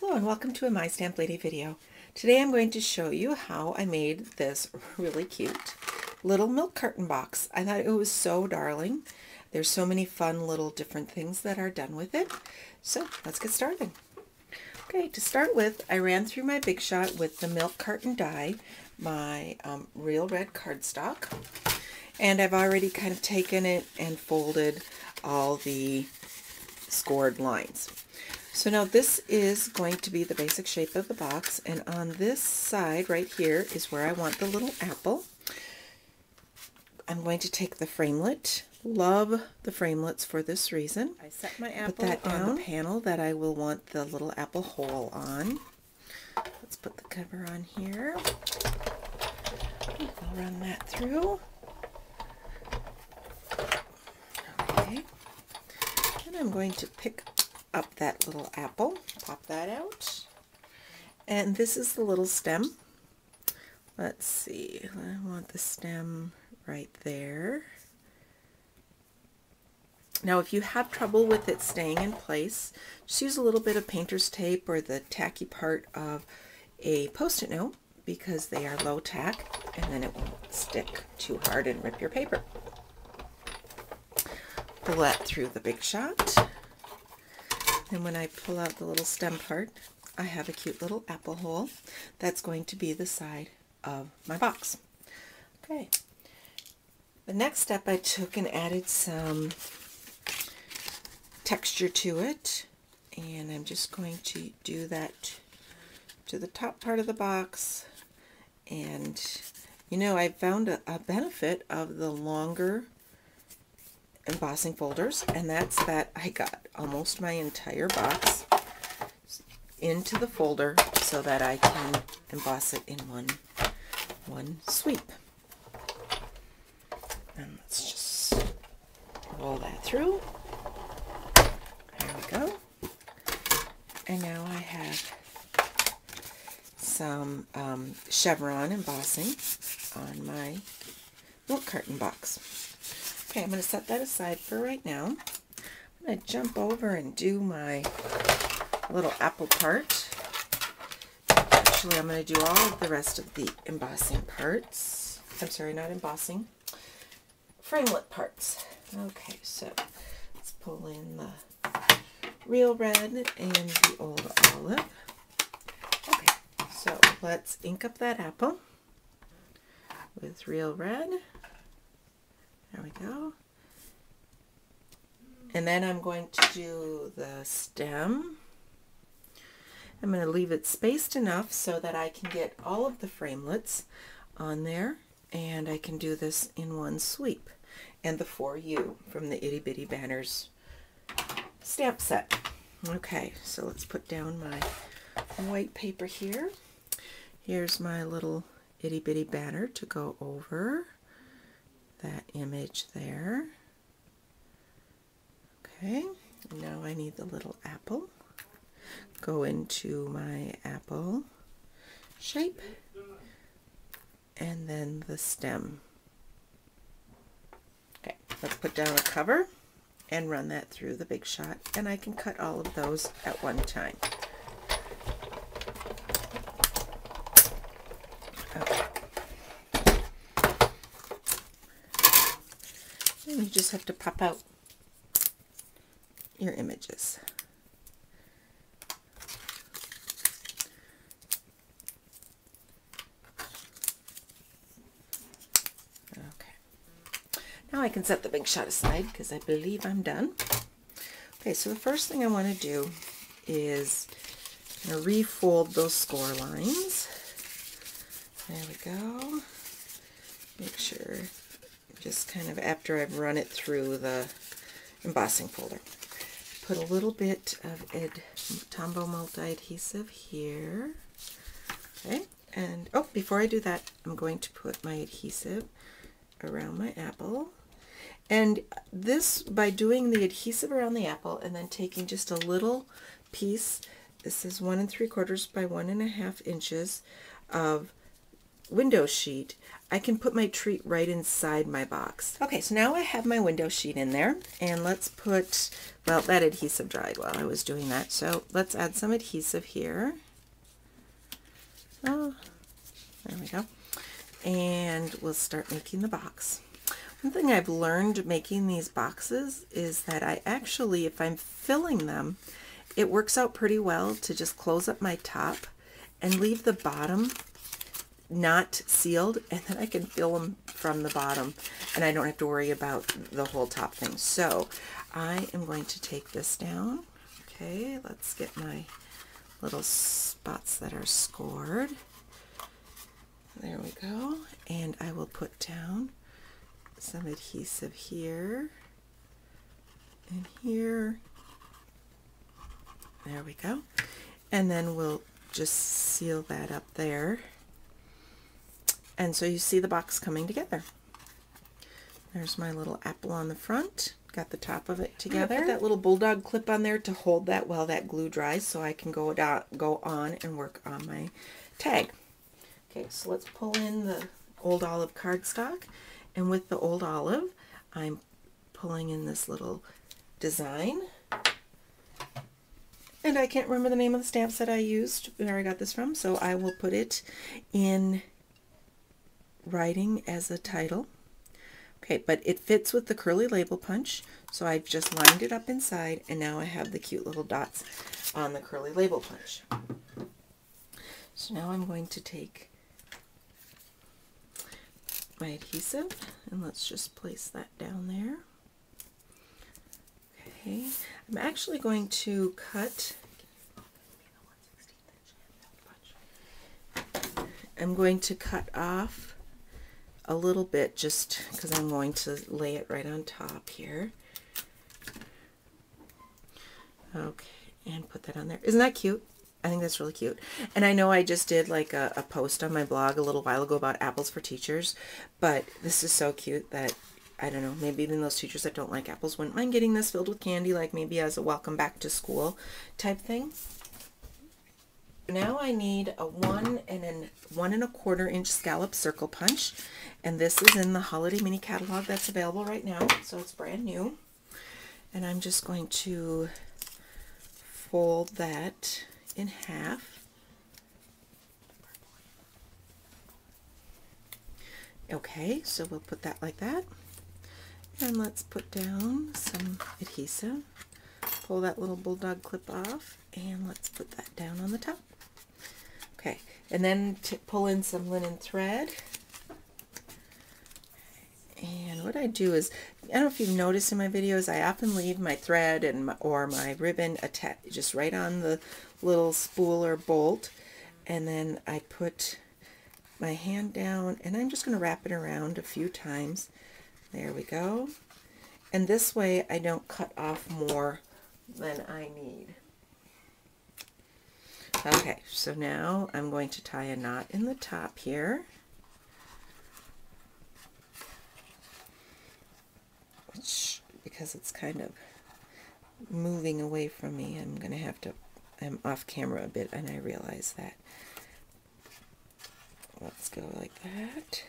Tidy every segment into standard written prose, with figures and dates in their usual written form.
Hello and welcome to a My Stamp Lady video. Today I'm going to show you how I made this really cute little milk carton box. I thought it was so darling. There's so many fun little different things that are done with it. So let's get started. Okay, to start with, I ran through my Big Shot with the milk carton die, my real red cardstock, and I've already kind of taken it and folded all the scored lines. So now this is going to be the basic shape of the box, and on this side right here is where I want the little apple. I'm going to take the framelit. Love the framelits for this reason. I set my apple put that on the panel that I will want the little apple hole on. Let's put the cover on here. I'll run that through. Okay. And I'm going to pick up that little apple, pop that out, and this is the little stem. Let's see, I want the stem right there. Now if you have trouble with it staying in place, just use a little bit of painter's tape or the tacky part of a post-it note, because they are low tack and then it won't stick too hard and rip your paper. Pull that through the Big Shot. And when I pull out the little stem part, I have a cute little apple hole. That's going to be the side of my box. Okay. The next step, I took and added some texture to it. And I'm just going to do that to the top part of the box. And, you know, I found a benefit of the longer embossing folders, and that's that I got almost my entire box into the folder so that I can emboss it in one sweep. And let's just roll that through. There we go. And now I have some chevron embossing on my milk carton box. Okay, I'm going to set that aside for right now. I'm going to jump over and do my little apple part. Actually, I'm going to do all of the rest of the embossing parts. I'm sorry, not embossing, framelit parts. Okay, so let's pull in the real red and the old olive. Okay, so let's ink up that apple with real red. There we go. And then I'm going to do the stem. I'm going to leave it spaced enough so that I can get all of the framelits on there, and I can do this in one sweep. And the For You from the Itty Bitty Banners stamp set. Okay, so let's put down my white paper here. Here's my little Itty Bitty Banner to go over that image there. Okay, now I need the little apple. Go into my apple shape, and then the stem. Okay, let's put down a cover and run that through the Big Shot, and I can cut all of those at one time. Okay. And you just have to pop out your images. Okay. Now I can set the Big Shot aside because I believe I'm done. Okay, so the first thing I want to do is refold those score lines. There we go. Make sure, just kind of after I've run it through the embossing folder. Put a little bit of Tombow multi-adhesive here. Okay, and oh, before I do that, I'm going to put my adhesive around my apple. And this, by doing the adhesive around the apple and then taking just a little piece, this is 1 3/4 by 1 1/2 inches of window sheet, I can put my treat right inside my box. Okay, so now I have my window sheet in there, and let's put, well, that adhesive dried while I was doing that, so let's add some adhesive here. Oh, there we go. And we'll start making the box. One thing I've learned making these boxes is that I actually, if I'm filling them, it works out pretty well to just close up my top and leave the bottom not sealed, and then I can fill them from the bottom and I don't have to worry about the whole top thing. So I am going to take this down. Okay, let's get my little spots that are scored. There we go. And I will put down some adhesive here and here. There we go. And then we'll just seal that up there. And so you see the box coming together. There's my little apple on the front. Got the top of it together. Put that little bulldog clip on there to hold that while that glue dries, so I can go on and work on my tag. Okay, so let's pull in the Old Olive cardstock, and with the Old Olive, I'm pulling in this little design. And I can't remember the name of the stamps that I used, where I got this from, so I will put it in writing as a title. Okay, but it fits with the curly label punch, so I've just lined it up inside, and now I have the cute little dots on the curly label punch. So now I'm going to take my adhesive, and let's just place that down there. Okay, I'm actually going to cut, I'm going to cut off a little bit just because I'm going to lay it right on top here. Okay, and put that on there. Isn't that cute? I think that's really cute. And I know I just did like a post on my blog a little while ago about apples for teachers, but this is so cute that, I don't know, maybe even those teachers that don't like apples wouldn't mind getting this filled with candy, like maybe as a welcome back to school type thing. Now I need a 1 1/4 inch scallop circle punch, and this is in the holiday mini catalog that's available right now, so it's brand new. And I'm just going to fold that in half. Okay, so we'll put that like that, and let's put down some adhesive. Pull that little bulldog clip off, and let's put that down on the top. Okay, and then pull in some linen thread. And what I do is, I don't know if you've noticed in my videos, I often leave my thread and or my ribbon attached just right on the little spool or bolt, and then I put my hand down, and I'm just going to wrap it around a few times. There we go. And this way I don't cut off more than I need. Okay, so now I'm going to tie a knot in the top here, which, because it's kind of moving away from me, I'm going to have to, I'm off camera a bit, and I realize that. Let's go like that.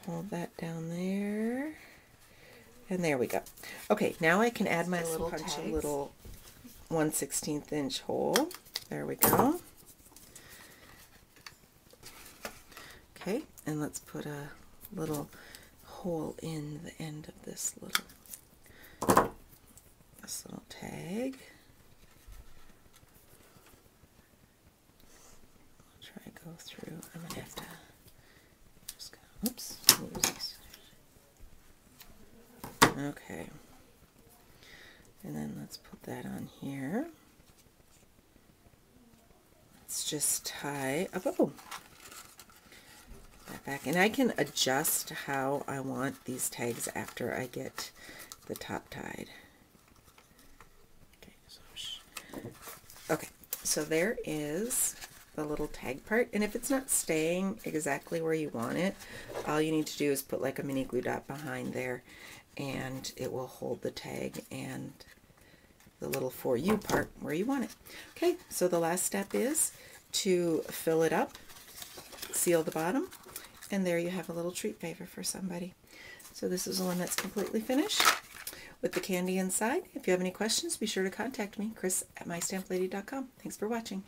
Hold that down there. And there we go. Okay, now I can add my little punchy little 1/16 inch hole. There we go. Okay, and let's put a little hole in the end of this little tag. I'll try to go through. I'm gonna have to just go, oops, move this. Okay. And then let's put that on here. Let's just tie a bow. That back. And I can adjust how I want these tags after I get the top tied. Okay, so there is the little tag part, and if it's not staying exactly where you want it, all you need to do is put like a mini glue dot behind there, and it will hold the tag and the little for you part where you want it. Okay, so the last step is to fill it up, seal the bottom, And there you have a little treat favor for somebody. So this is the one that's completely finished with the candy inside. If you have any questions, be sure to contact me, Chris@mystamplady.com. Thanks for watching.